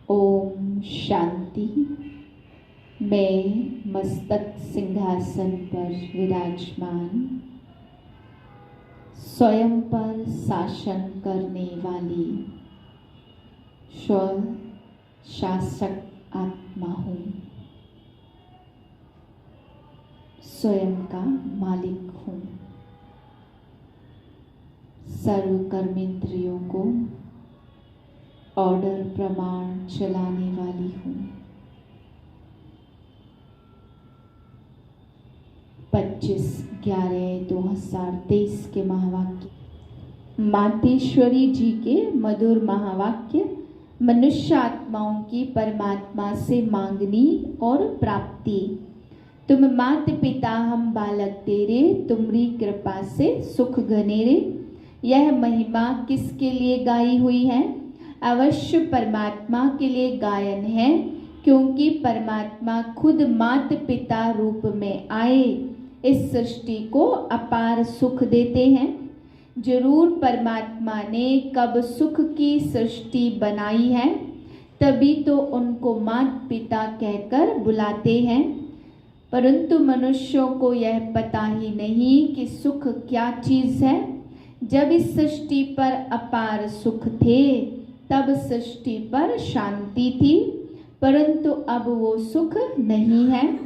ओम शांति। मैं मस्तक सिंहासन पर विराजमान स्वयं पर शासन करने वाली स्व शासक आत्मा हूँ। स्वयं का मालिक हूँ। सर्व कर्मेंद्रियों को ऑर्डर प्रमाण चलाने वाली हूँ। 25/11/2023 के महावाक्य। मातेश्वरी जी के मधुर महावाक्य मनुष्य आत्माओं की परमात्मा से मांगनी और प्राप्ति। तुम मात पिता हम बालक तेरे, तुम्हारी कृपा से सुख घनेरे। यह महिमा किसके लिए गाई हुई है? अवश्य परमात्मा के लिए गायन है, क्योंकि परमात्मा खुद मात पिता रूप में आए इस सृष्टि को अपार सुख देते हैं। जरूर परमात्मा ने कब सुख की सृष्टि बनाई है, तभी तो उनको मात पिता कहकर बुलाते हैं। परंतु मनुष्यों को यह पता ही नहीं कि सुख क्या चीज है। जब इस सृष्टि पर अपार सुख थे, तब सृष्टि पर शांति थी, परंतु अब वो सुख नहीं है।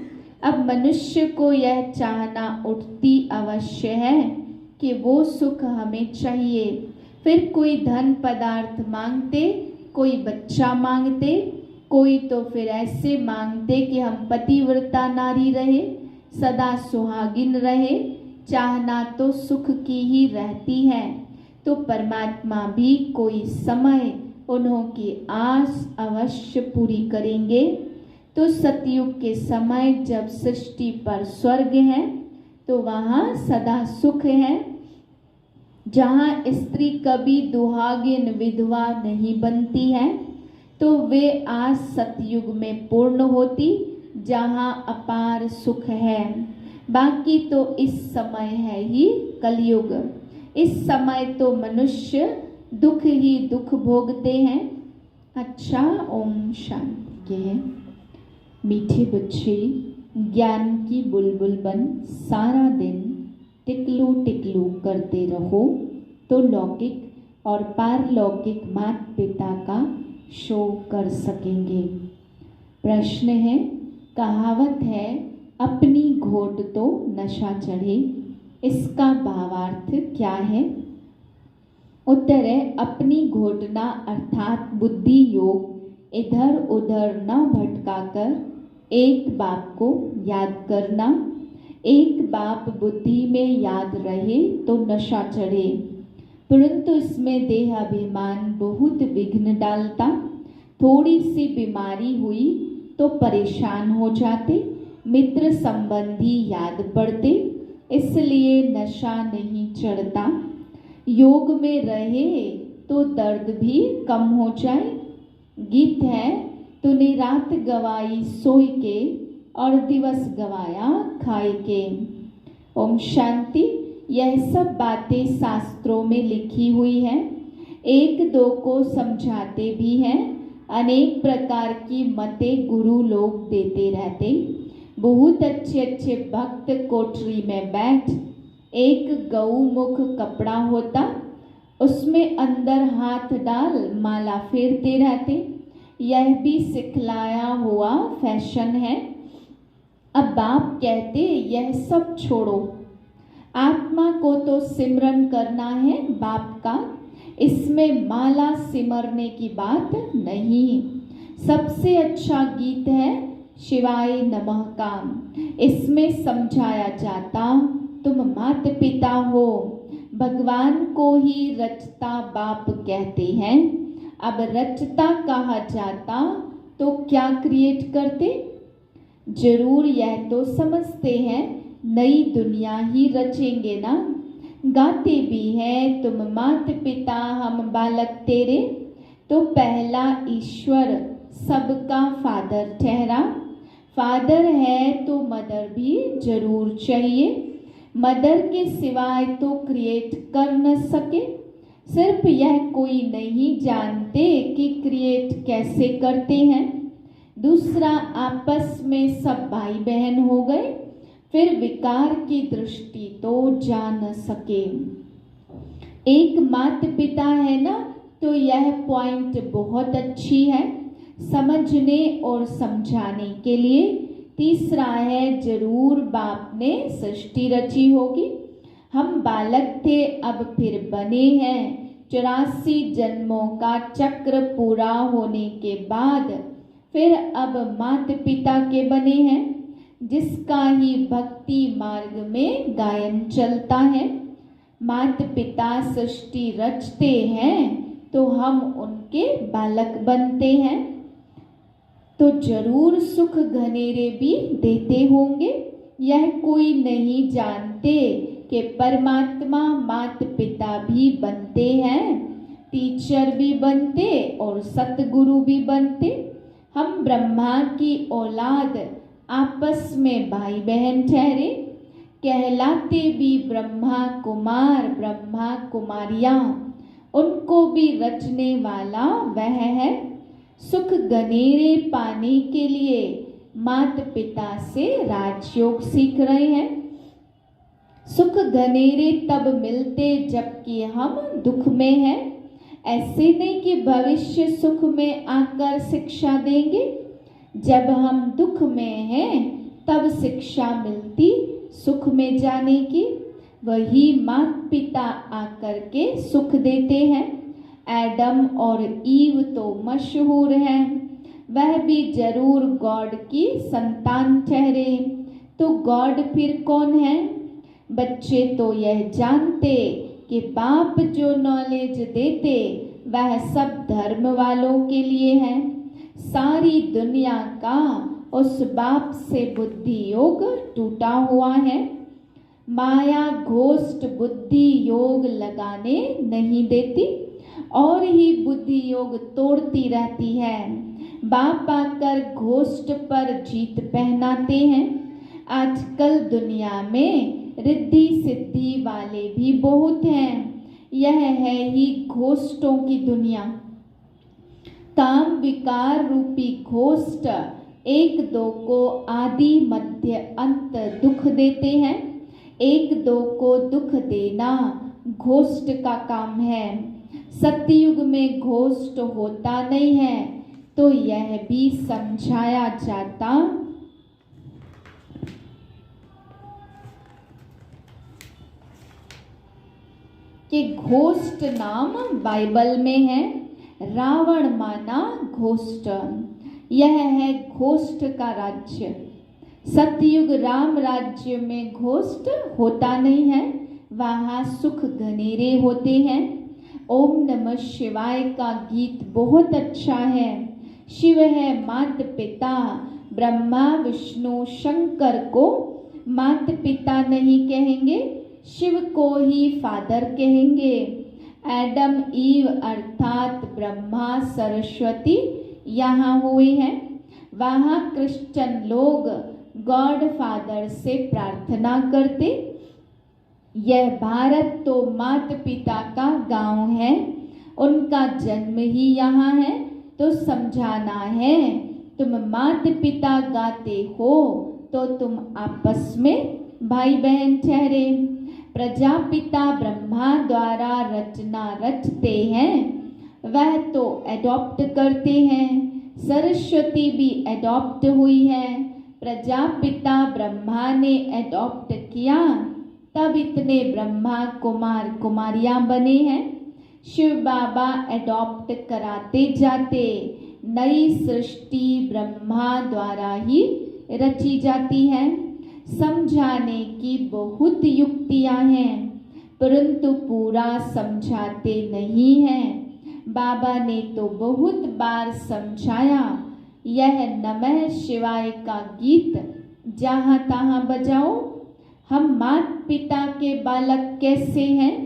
अब मनुष्य को यह चाहना उठती अवश्य है कि वो सुख हमें चाहिए। फिर कोई धन पदार्थ मांगते, कोई बच्चा मांगते, कोई तो फिर ऐसे मांगते कि हम पतिव्रता नारी रहे, सदा सुहागिन रहे। चाहना तो सुख की ही रहती है। तो परमात्मा भी कोई समय उन्हों की आस अवश्य पूरी करेंगे। तो सतयुग के समय जब सृष्टि पर स्वर्ग है, तो वहाँ सदा सुख है। जहाँ स्त्री कभी दुहागिन विधवा नहीं बनती है, तो वे आस सतयुग में पूर्ण होती, जहाँ अपार सुख है। बाकी तो इस समय है ही कलयुग। इस समय तो मनुष्य दुख ही दुख भोगते हैं। अच्छा, ओम शांति। के मीठे बच्चे ज्ञान की बुलबुल बन सारा दिन टिकलू टिकलू करते रहो, तो लौकिक और पारलौकिक माता पिता का शो कर सकेंगे। प्रश्न है, कहावत है अपनी घोट तो नशा चढ़े, इसका भावार्थ क्या है? उत्तर है, अपनी घोटना अर्थात बुद्धि योग इधर उधर न भटकाकर एक बाप को याद करना। एक बाप बुद्धि में याद रहे तो नशा चढ़े, परंतु इसमें देहाभिमान बहुत विघ्न डालता। थोड़ी सी बीमारी हुई तो परेशान हो जाते, मित्र संबंधी याद पड़ते, इसलिए नशा नहीं चढ़ता। योग में रहे तो दर्द भी कम हो जाए। गीत है, तूने रात गवाई सोई के और दिवस गवाया खाए के। ओम शांति। यह सब बातें शास्त्रों में लिखी हुई है। एक दो को समझाते भी हैं। अनेक प्रकार की मतें गुरु लोग देते रहते। बहुत अच्छे अच्छे भक्त कोठरी में बैठ एक गौमुख कपड़ा होता, उसमें अंदर हाथ डाल माला फेरते रहते। यह भी सिखलाया हुआ फैशन है। अब बाप कहते यह सब छोड़ो, आत्मा को तो सिमरन करना है बाप का, इसमें माला सिमरने की बात नहीं। सबसे अच्छा गीत है शिवाय नमः का। इसमें समझाया जाता तुम मात पिता हो, भगवान को ही रचता बाप कहते हैं। अब रचता कहा जाता तो क्या क्रिएट करते? जरूर यह तो समझते हैं नई दुनिया ही रचेंगे ना। गाते भी हैं तुम मात पिता हम बालक तेरे, तो पहला ईश्वर सबका फादर ठहरा। फादर है तो मदर भी जरूर चाहिए। मदर के सिवाय तो क्रिएट कर न सके। सिर्फ यह कोई नहीं जानते कि क्रिएट कैसे करते हैं। दूसरा, आपस में सब भाई बहन हो गए, फिर विकार की दृष्टि तो जा न सके। एक माता पिता है ना, तो यह पॉइंट बहुत अच्छी है समझने और समझाने के लिए। तीसरा है, जरूर बाप ने सृष्टि रची होगी। हम बालक थे, अब फिर बने हैं। 84 जन्मों का चक्र पूरा होने के बाद फिर अब माता पिता के बने हैं, जिसका ही भक्ति मार्ग में गायन चलता है। माता पिता सृष्टि रचते हैं तो हम उनके बालक बनते हैं, तो जरूर सुख घनेरे भी देते होंगे। यह कोई नहीं जानते कि परमात्मा माता पिता भी बनते हैं, टीचर भी बनते और सतगुरु भी बनते। हम ब्रह्मा की औलाद आपस में भाई बहन ठहरे, कहलाते भी ब्रह्मा कुमार ब्रह्मा कुमारियां। उनको भी रचने वाला वह है। सुख घनेरे पाने के लिए माता पिता से राजयोग सीख रहे हैं। सुख घनेरे तब मिलते जबकि हम दुख में हैं। ऐसे नहीं कि भविष्य सुख में आकर शिक्षा देंगे। जब हम दुख में हैं तब शिक्षा मिलती सुख में जाने की। वही माता पिता आकर के सुख देते हैं। एडम और ईव तो मशहूर हैं, वह भी जरूर गॉड की संतान ठहरे। तो गॉड फिर कौन है? बच्चे तो यह जानते कि बाप जो नॉलेज देते वह सब धर्म वालों के लिए है। सारी दुनिया का उस बाप से बुद्धि योग टूटा हुआ है। माया घोष्ट बुद्धि योग लगाने नहीं देती और ही बुद्धि योग तोड़ती रहती है। बाप आकर घोष्ट पर जीत पहनाते हैं। आजकल दुनिया में रिद्धि सिद्धि वाले भी बहुत हैं। यह है ही घोष्टों की दुनिया। काम विकार रूपी घोष्ट एक दो को आदि मध्य अंत दुख देते हैं। एक दो को दुख देना घोष्ट का काम है। सतयुग में घोष्ट होता नहीं है, तो यह भी समझाया जाता कि घोष्ट नाम बाइबल में है। रावण माना घोष्ट, यह है घोष्ट का राज्य। सतयुग राम राज्य में घोष्ट होता नहीं है, वहाँ सुख घनेरे होते हैं। ओम नमः शिवाय का गीत बहुत अच्छा है। शिव है माता पिता, ब्रह्मा विष्णु शंकर को माता पिता नहीं कहेंगे, शिव को ही फादर कहेंगे। एडम ईव अर्थात ब्रह्मा सरस्वती यहाँ हुए हैं। वहाँ क्रिश्चियन लोग गॉड फादर से प्रार्थना करते। यह भारत तो माता पिता का गांव है, उनका जन्म ही यहाँ है, तो समझाना है। तुम माता पिता गाते हो तो तुम आपस में भाई बहन ठहरे। प्रजापिता ब्रह्मा द्वारा रचना रचते हैं, वह तो एडॉप्ट करते हैं। सरस्वती भी एडॉप्ट हुई है। प्रजापिता ब्रह्मा ने एडॉप्ट किया, तब इतने ब्रह्मा कुमार कुमारियां बने हैं। शिव बाबा एडॉप्ट कराते जाते। नई सृष्टि ब्रह्मा द्वारा ही रची जाती है। समझाने की बहुत युक्तियां हैं, परंतु पूरा समझाते नहीं हैं। बाबा ने तो बहुत बार समझाया। यह नमः शिवाय का गीत जहाँ तहाँ बजाओ। हम माता पिता के बालक कैसे हैं,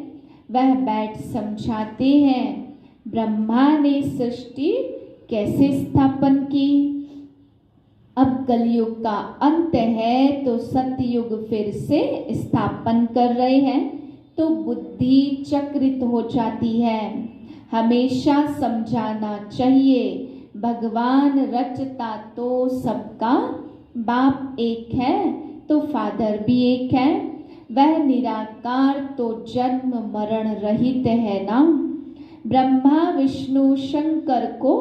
वह बैठ समझाते हैं। ब्रह्मा ने सृष्टि कैसे स्थापन की। अब कलयुग का अंत है, तो सतयुग फिर से स्थापन कर रहे हैं। तो बुद्धि चक्रित हो जाती है। हमेशा समझाना चाहिए, भगवान रचता तो सबका, बाप एक है तो फादर भी एक है। वह निराकार तो जन्म मरण रहित है ना। ब्रह्मा विष्णु शंकर को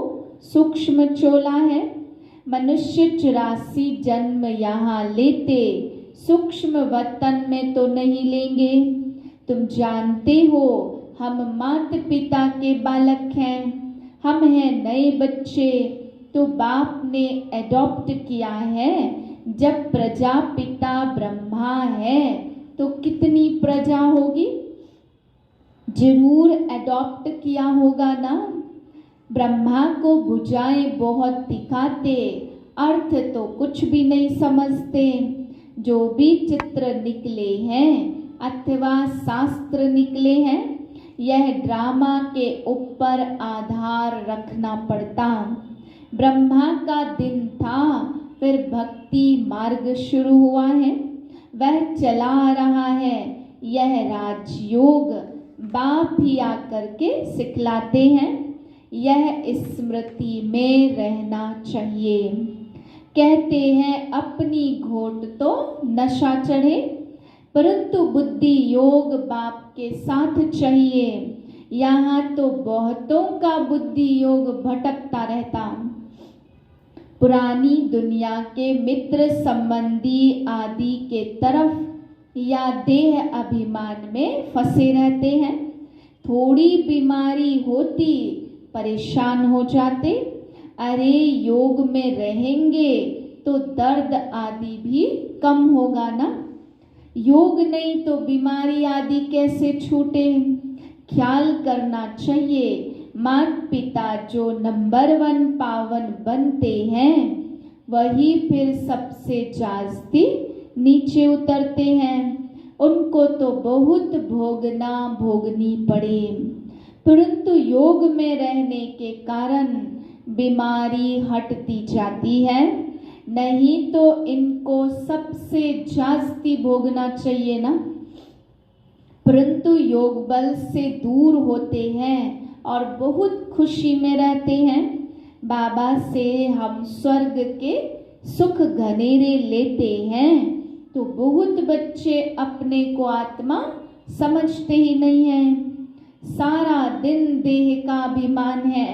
सूक्ष्म चोला है। मनुष्य 84 जन्म यहाँ लेते, सूक्ष्म वतन में तो नहीं लेंगे। तुम जानते हो हम माता पिता के बालक हैं, हम हैं नए बच्चे, तो बाप ने एडॉप्ट किया है। जब प्रजापिता ब्रह्मा है तो कितनी प्रजा होगी, जरूर एडॉप्ट किया होगा ना। ब्रह्मा को भुजाएं बहुत दिखाते, अर्थ तो कुछ भी नहीं समझते। जो भी चित्र निकले हैं अथवा शास्त्र निकले हैं, यह ड्रामा के ऊपर आधार रखना पड़ता। ब्रह्मा का दिन था, फिर भक्ति मार्ग शुरू हुआ है, वह चला रहा है। यह राजयोग बाप ही आकर के सिखलाते हैं, यह स्मृति में रहना चाहिए। कहते हैं अपनी घोट तो नशा चढ़े, परंतु बुद्धि योग बाप के साथ चाहिए। यहाँ तो बहुतों का बुद्धि योग भटकता रहता। पुरानी दुनिया के मित्र संबंधी आदि के तरफ या देह अभिमान में फंसे रहते हैं। थोड़ी बीमारी होती परेशान हो जाते, अरे योग में रहेंगे तो दर्द आदि भी कम होगा ना। योग नहीं तो बीमारी आदि कैसे छूटे। ख्याल करना चाहिए, माता पिता जो नंबर 1 पावन बनते हैं वही फिर सबसे जास्ती नीचे उतरते हैं। उनको तो बहुत भोगना भोगनी पड़े, परंतु योग में रहने के कारण बीमारी हटती जाती है। नहीं तो इनको सबसे जास्ती भोगना चाहिए ना, परंतु योग बल से दूर होते हैं और बहुत खुशी में रहते हैं। बाबा से हम स्वर्ग के सुख घनेरे लेते हैं, तो बहुत बच्चे अपने को आत्मा समझते ही नहीं हैं। सारा दिन देह का अभिमान है।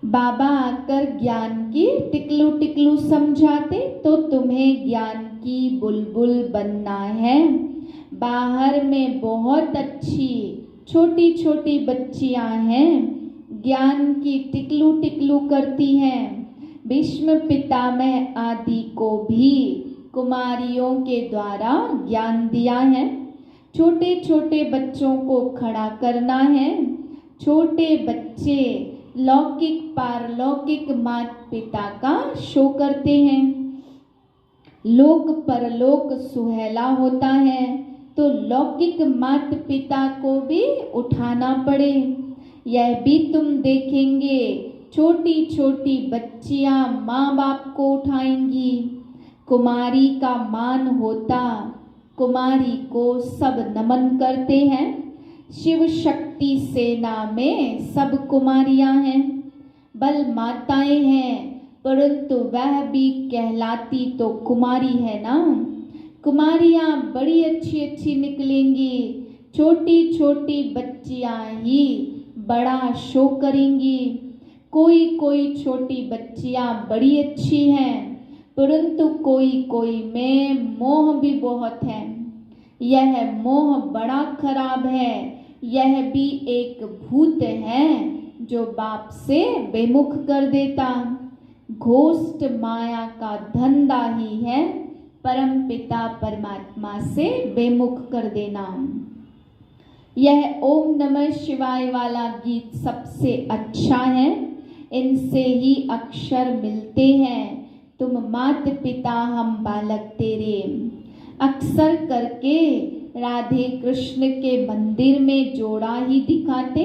बाबा आकर ज्ञान की टिकलू टिकलू समझाते तो तुम्हें ज्ञान की बुलबुल बनना है। बाहर में बहुत अच्छी छोटी छोटी बच्चियां हैं, ज्ञान की टिकलू टिकलू करती हैं। भीष्म पितामह आदि को भी कुमारियों के द्वारा ज्ञान दिया है। छोटे छोटे बच्चों को खड़ा करना है। छोटे बच्चे लौकिक पारलौकिक माता पिता का शो करते हैं। लोक परलोक सुहेला होता है तो लौकिक माता पिता को भी उठाना पड़े। यह भी तुम देखेंगे, छोटी छोटी बच्चियां माँ बाप को उठाएंगी। कुमारी का मान होता, कुमारी को सब नमन करते हैं। शिव शक्ति सेना में सब कुमारियां हैं, बल माताएं हैं, परंतु वह भी कहलाती तो कुमारी है ना। कुमारियां बड़ी अच्छी अच्छी निकलेंगी, छोटी छोटी बच्चियां ही बड़ा शो करेंगी। कोई कोई छोटी बच्चियां बड़ी अच्छी हैं, परंतु कोई कोई में मोह भी बहुत है। यह मोह बड़ा खराब है। यह भी एक भूत है जो बाप से बेमुख कर देता। घोष्ट माया का धंधा ही है परम पिता परमात्मा से बेमुख कर देना। यह ओम नमः शिवाय वाला गीत सबसे अच्छा है। इनसे ही अक्षर मिलते हैं। तुम मात पिता हम बालक तेरे। अक्सर करके राधे कृष्ण के मंदिर में जोड़ा ही दिखाते।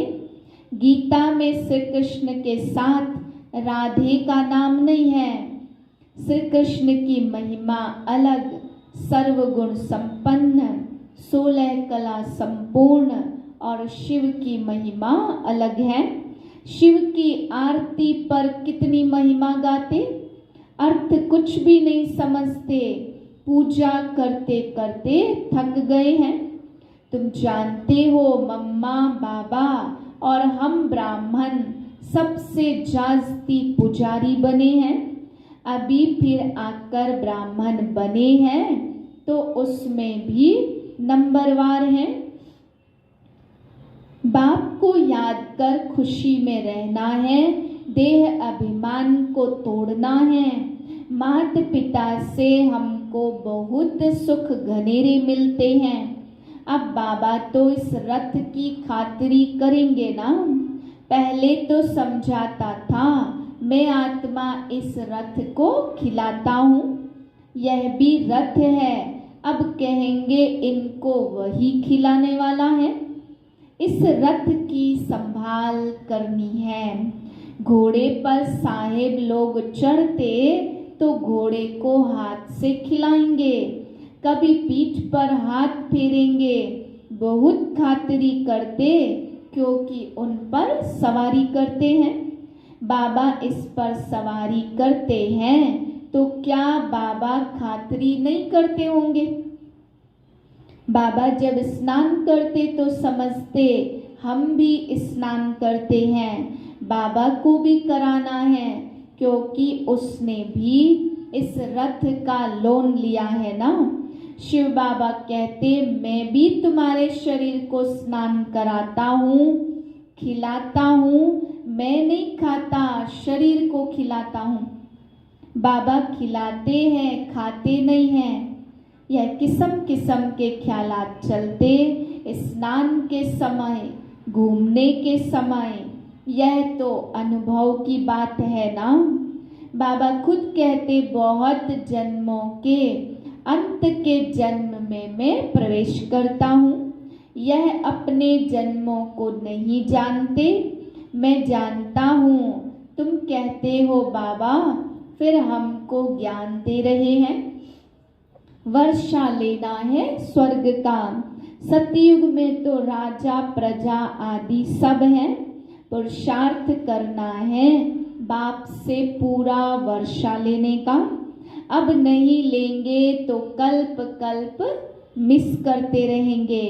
गीता में श्री कृष्ण के साथ राधे का नाम नहीं है। श्री कृष्ण की महिमा अलग, सर्वगुण संपन्न, 16 कला संपूर्ण और शिव की महिमा अलग है। शिव की आरती पर कितनी महिमा गाते, अर्थ कुछ भी नहीं समझते, पूजा करते करते थक गए हैं। तुम जानते हो मम्मा बाबा और हम ब्राह्मण सबसे जास्ती पुजारी बने हैं। अभी फिर आकर ब्राह्मण बने हैं तो उसमें भी नंबरवार हैं। बाप को याद कर खुशी में रहना है, देह अभिमान को तोड़ना है। माता पिता से हमको बहुत सुख घनेरे मिलते हैं। अब बाबा तो इस रथ की खातिरी करेंगे ना। पहले तो समझाता था मैं आत्मा इस रथ को खिलाता हूँ, यह भी रथ है। अब कहेंगे इनको वही खिलाने वाला है। इस रथ की संभाल करनी है। घोड़े पर साहेब लोग चढ़ते तो घोड़े को हाथ से खिलाएंगे, कभी पीठ पर हाथ फेरेंगे, बहुत खातिरी करते क्योंकि उन पर सवारी करते हैं। बाबा इस पर सवारी करते हैं तो क्या बाबा खातिरी नहीं करते होंगे? बाबा जब स्नान करते तो समझते हम भी स्नान करते हैं, बाबा को भी कराना है क्योंकि उसने भी इस रथ का लोन लिया है ना। शिव बाबा कहते मैं भी तुम्हारे शरीर को स्नान कराता हूँ, खिलाता हूँ, मैं नहीं खाता, शरीर को खिलाता हूँ। बाबा खिलाते हैं, खाते नहीं हैं। यह किस्म किस्म के ख्यालात चलते स्नान के समय, घूमने के समय, यह तो अनुभव की बात है ना। बाबा खुद कहते बहुत जन्मों के अंत के जन्म में मैं प्रवेश करता हूँ। यह अपने जन्मों को नहीं जानते, मैं जानता हूँ। तुम कहते हो बाबा फिर हमको ज्ञान दे रहे हैं। वर्षा लेना है स्वर्ग का। सतयुग में तो राजा प्रजा आदि सब है। पुरुषार्थ करना है बाप से पूरा वर्षा लेने का। अब नहीं लेंगे तो कल्प कल्प मिस करते रहेंगे।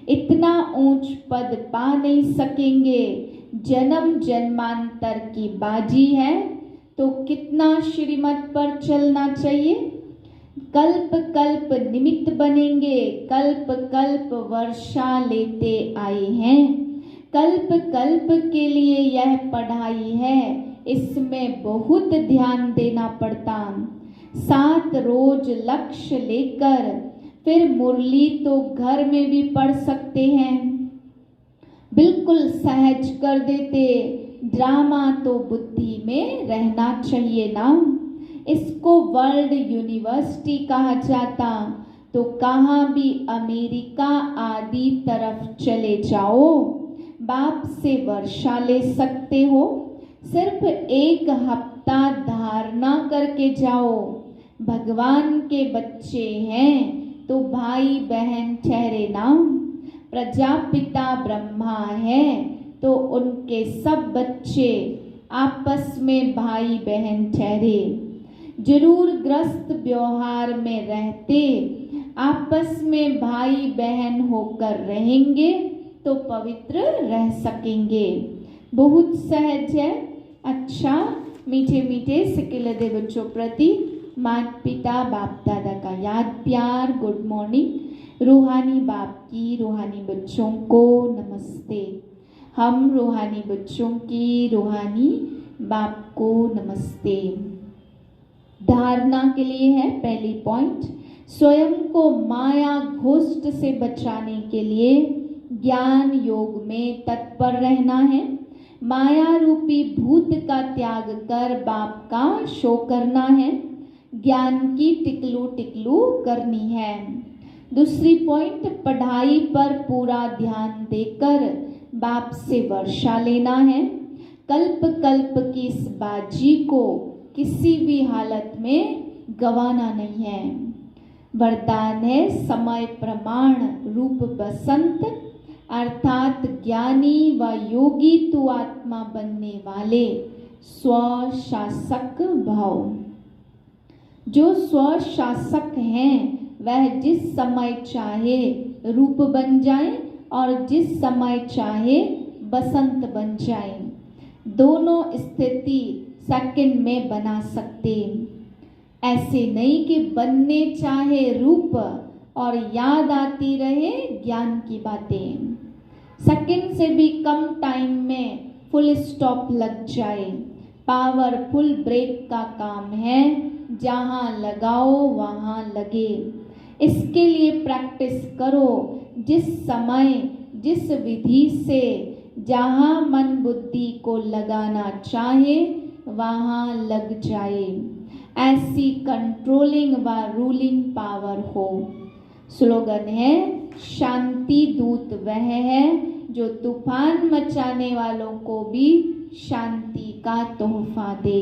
इतना ऊंच पद पा नहीं सकेंगे। जन्म जन्मांतर की बाजी है तो कितना श्रीमत पर चलना चाहिए। कल्प कल्प निमित्त बनेंगे, कल्प कल्प वर्षा लेते आए हैं। कल्प कल्प के लिए यह पढ़ाई है, इसमें बहुत ध्यान देना पड़ता। 7 रोज लक्ष्य लेकर फिर मुरली तो घर में भी पढ़ सकते हैं, बिल्कुल सहज कर देते। ड्रामा तो बुद्धि में रहना चाहिए ना। इसको वर्ल्ड यूनिवर्सिटी कहा जाता तो कहाँ भी अमेरिका आदि तरफ चले जाओ, बाप से वर्षा ले सकते हो। सिर्फ 1 हफ्ता धारणा करके जाओ। भगवान के बच्चे हैं तो भाई बहन ठहरे ना। प्रजापिता ब्रह्मा है तो उनके सब बच्चे आपस में भाई बहन ठहरे। जरूर ग्रस्त व्यवहार में रहते आपस में भाई बहन होकर रहेंगे तो पवित्र रह सकेंगे। बहुत सहज है। अच्छा, मीठे मीठे सिकिलदे बच्चों प्रति माता पिता बाप दादा का याद प्यार गुड मॉर्निंग। रूहानी बाप की रूहानी बच्चों को नमस्ते। हम रूहानी बच्चों की रूहानी बाप को नमस्ते। धारणा के लिए है पहली पॉइंट, स्वयं को माया घोष्ट से बचाने के लिए ज्ञान योग में तत्पर रहना है। माया रूपी भूत का त्याग कर बाप का शो करना है। ज्ञान की टिकलू टिकलू करनी है। दूसरी पॉइंट, पढ़ाई पर पूरा ध्यान देकर बाप से वर्षा लेना है। कल्प कल्प की इस बाजी को किसी भी हालत में गंवाना नहीं है। वरदान है समय प्रमाण रूप बसंत, अर्थात ज्ञानी व योगी तु आत्मा बनने वाले स्वशासक भव। जो स्वशासक हैं वह जिस समय चाहे रूप बन जाए और जिस समय चाहे बसंत बन जाए, दोनों स्थिति सेकंड में बना सकते। ऐसे नहीं कि बनने चाहे रूप और याद आती रहे ज्ञान की बातें। सेकंड से भी कम टाइम में फुल स्टॉप लग जाए। पावरफुल ब्रेक का काम है, जहाँ लगाओ वहाँ लगे। इसके लिए प्रैक्टिस करो, जिस समय जिस विधि से जहाँ मन बुद्धि को लगाना चाहे वहाँ लग जाए। ऐसी कंट्रोलिंग व रूलिंग पावर हो। स्लोगन है, शांति दूत वह है जो तूफान मचाने वालों को भी शांति का तोहफा दे।